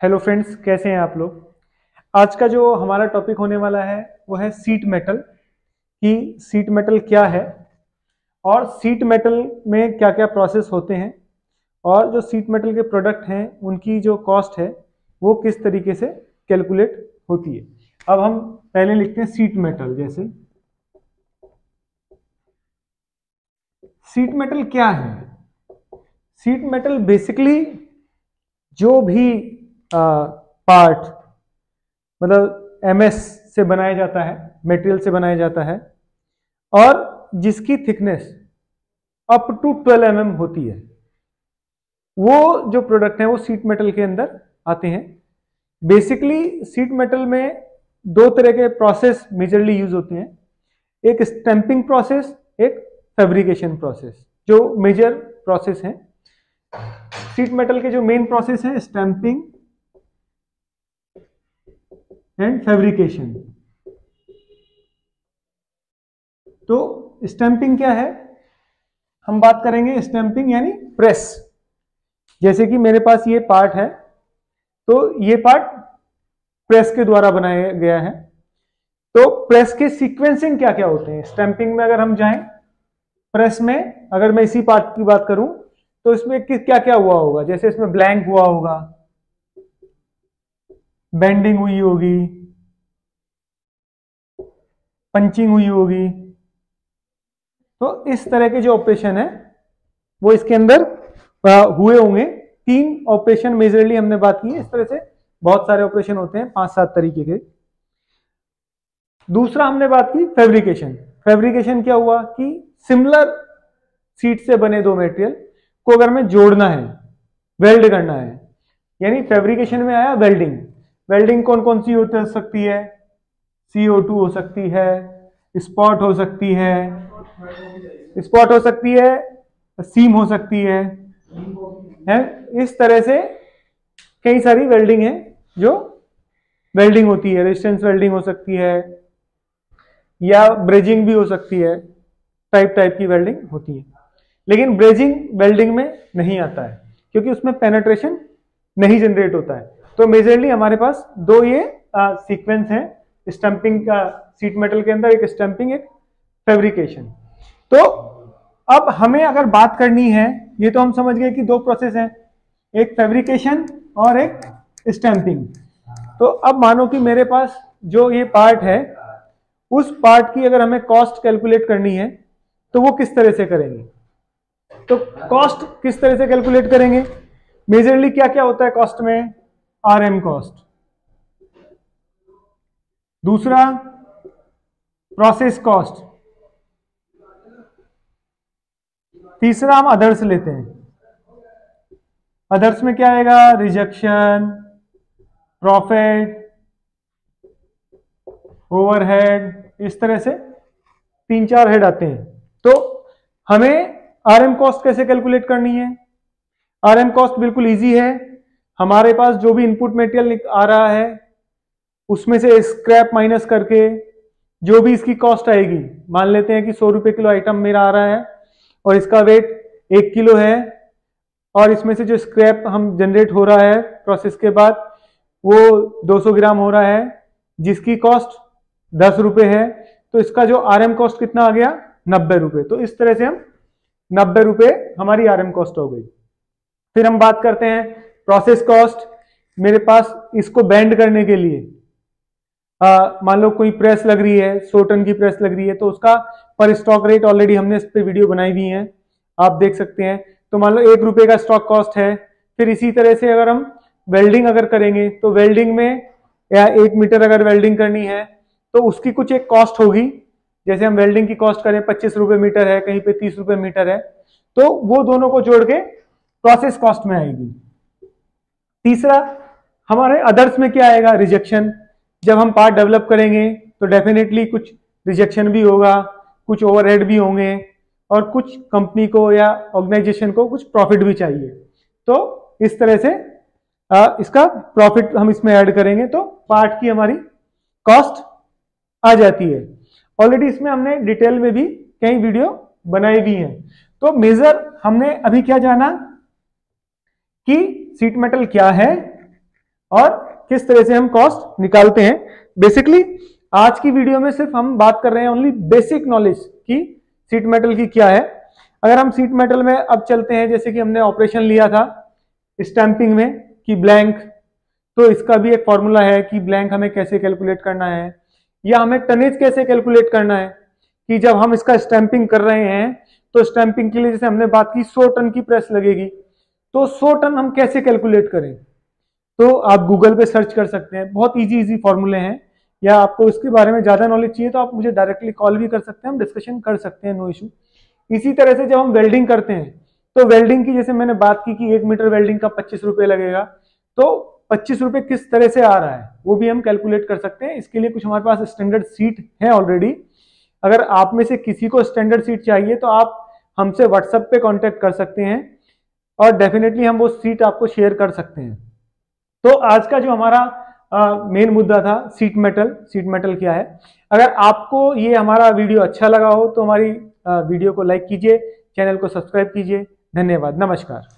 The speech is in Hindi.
हेलो फ्रेंड्स, कैसे हैं आप लोग। आज का जो हमारा टॉपिक होने वाला है वो है सीट मेटल कि सीट मेटल क्या है और सीट मेटल में क्या क्या प्रोसेस होते हैं और जो सीट मेटल के प्रोडक्ट हैं उनकी जो कॉस्ट है वो किस तरीके से कैलकुलेट होती है। अब हम पहले लिखते हैं सीट मेटल। जैसे सीट मेटल क्या है। सीट मेटल बेसिकली जो भी पार्ट मतलब एमएस से बनाया जाता है, मटेरियल से बनाया जाता है और जिसकी थिकनेस अप टू 12 mm होती है, वो जो प्रोडक्ट है वो सीट मेटल के अंदर आते हैं। बेसिकली सीट मेटल में दो तरह के प्रोसेस मेजरली यूज होते हैं, एक स्टैंपिंग प्रोसेस, एक फैब्रिकेशन प्रोसेस। जो मेजर प्रोसेस हैं सीट मेटल के, जो मेन प्रोसेस है स्टैंपिंग एंड फैब्रिकेशन। तो स्टैंपिंग क्या है, हम बात करेंगे स्टैंपिंग यानी प्रेस। जैसे कि मेरे पास ये पार्ट है तो ये पार्ट प्रेस के द्वारा बनाया गया है। तो प्रेस के सीक्वेंसिंग क्या क्या होते हैं स्टैंपिंग में। अगर हम जाएं प्रेस में, अगर मैं इसी पार्ट की बात करूं तो इसमें क्या क्या हुआ होगा। जैसे इसमें ब्लैंक हुआ होगा, बेंडिंग हुई होगी, पंचिंग हुई होगी। तो इस तरह के जो ऑपरेशन है वो इसके अंदर हुए होंगे। 3 ऑपरेशन मेजरली हमने बात की है। इस तरह से बहुत सारे ऑपरेशन होते हैं, 5-7 तरीके के। दूसरा हमने बात की फैब्रिकेशन। फैब्रिकेशन क्या हुआ कि सिमिलर सीट से बने दो मटेरियल को अगर हमें जोड़ना है, वेल्ड करना है, यानी फैब्रिकेशन में आया वेल्डिंग। वेल्डिंग कौन कौन सी हो सकती है, CO2 हो सकती है, स्पॉट हो सकती है, सीम हो सकती है। इस तरह से कई सारी वेल्डिंग है जो वेल्डिंग होती है। रेजिस्टेंस वेल्डिंग हो सकती है या ब्रेजिंग भी हो सकती है, टाइप की वेल्डिंग होती है। लेकिन ब्रेजिंग वेल्डिंग में नहीं आता है क्योंकि उसमें पेनेट्रेशन नहीं जनरेट होता है। तो मेजरली हमारे पास दो ये सीक्वेंस है स्टैंपिंग का सीट मेटल के अंदर, एक स्टैंपिंग, एक फैब्रिकेशन। तो अब हमें अगर बात करनी है, ये तो हम समझ गए कि दो प्रोसेस हैं, एक फैब्रिकेशन और एक स्टैंपिंग। तो अब मानो कि मेरे पास जो ये पार्ट है उस पार्ट की अगर हमें कॉस्ट कैलकुलेट करनी है तो वो किस तरह से करेंगे। तो कॉस्ट किस तरह से कैलकुलेट करेंगे, मेजरली क्या क्या होता है कॉस्ट में, RM कॉस्ट। दूसरा प्रोसेस कॉस्ट। तीसरा हम अदर्स लेते हैं। अदर्स में क्या आएगा, रिजेक्शन, प्रॉफिट, ओवरहेड, इस तरह से 3-4 हेड आते हैं। तो हमें RM कॉस्ट कैसे कैलकुलेट करनी है। RM कॉस्ट बिल्कुल इजी है। हमारे पास जो भी इनपुट मटेरियल आ रहा है उसमें से स्क्रैप माइनस करके जो भी इसकी कॉस्ट आएगी, मान लेते हैं कि 100 रुपए किलो आइटम मेरा आ रहा है और इसका वेट 1 किलो है और इसमें से जो स्क्रैप हम जनरेट हो रहा है प्रोसेस के बाद वो 200 ग्राम हो रहा है जिसकी कॉस्ट 10 रुपए है। तो इसका जो RM कॉस्ट कितना आ गया, 90 रुपए। तो इस तरह से हम 90 रुपए हमारी RM कॉस्ट हो गई। फिर हम बात करते हैं प्रोसेस कॉस्ट। मेरे पास इसको बेंड करने के लिए मान लो कोई प्रेस लग रही है, 100 टन की प्रेस लग रही है, तो उसका पर स्टॉक रेट ऑलरेडी हमने इस पे वीडियो बनाई हुई है, आप देख सकते हैं। तो मान लो 1 रुपए का स्टॉक कॉस्ट है। फिर इसी तरह से अगर हम वेल्डिंग अगर करेंगे तो वेल्डिंग में या 1 मीटर अगर वेल्डिंग करनी है तो उसकी कुछ एक कॉस्ट होगी। जैसे हम वेल्डिंग की कॉस्ट करें 25 रुपए मीटर है, कहीं पे 30 रुपए मीटर है, तो वो दोनों को जोड़ के प्रोसेस कॉस्ट में आएगी। तीसरा हमारे अदर्स में क्या आएगा, रिजेक्शन। जब हम पार्ट डेवलप करेंगे तो डेफिनेटली कुछ रिजेक्शन भी होगा, कुछ ओवरहेड भी होंगे और कुछ कंपनी को या ऑर्गेनाइजेशन को कुछ प्रॉफिट भी चाहिए। तो इस तरह से इसका प्रॉफिट हम इसमें ऐड करेंगे तो पार्ट की हमारी कॉस्ट आ जाती है। ऑलरेडी इसमें हमने डिटेल में भी कई वीडियो बनाई भी हैं। तो मेजर हमने अभी क्या जाना कि सीट मेटल क्या है और किस तरह से हम कॉस्ट निकालते हैं। बेसिकली आज की वीडियो में सिर्फ हम बात कर रहे हैं ओनली बेसिक नॉलेज की शीट मेटल की क्या है। अगर हम शीट मेटल में अब चलते हैं, जैसे कि हमने ऑपरेशन लिया था स्टैंपिंग में कि ब्लैंक, तो इसका भी एक फॉर्मूला है कि ब्लैंक हमें कैसे कैलकुलेट करना है, या हमें टनेज कैसे कैलकुलेट करना है कि जब हम इसका स्टैंपिंग कर रहे हैं तो स्टैंपिंग के लिए जैसे हमने बात की 100 टन की प्रेस लगेगी, तो 100 टन हम कैसे कैलकुलेट करें। तो आप गूगल पे सर्च कर सकते हैं, बहुत इजी फॉर्मूले हैं। या आपको इसके बारे में ज्यादा नॉलेज चाहिए तो आप मुझे डायरेक्टली कॉल भी कर सकते हैं, हम डिस्कशन कर सकते हैं, नो इशू। इसी तरह से जब हम वेल्डिंग करते हैं तो वेल्डिंग की जैसे मैंने बात की कि 1 मीटर वेल्डिंग का 25 रुपए लगेगा, तो 25 रुपए किस तरह से आ रहा है वो भी हम कैलकुलेट कर सकते हैं। इसके लिए कुछ हमारे पास स्टैंडर्ड सीट है ऑलरेडी। अगर आप में से किसी को स्टैंडर्ड सीट चाहिए तो आप हमसे व्हाट्सएप पे कांटेक्ट कर सकते हैं और डेफिनेटली हम वो सीट आपको शेयर कर सकते हैं। तो आज का जो हमारा मेन मुद्दा था शीट मेटल क्या है। अगर आपको ये हमारा वीडियो अच्छा लगा हो तो हमारी वीडियो को लाइक कीजिए, चैनल को सब्सक्राइब कीजिए। धन्यवाद, नमस्कार।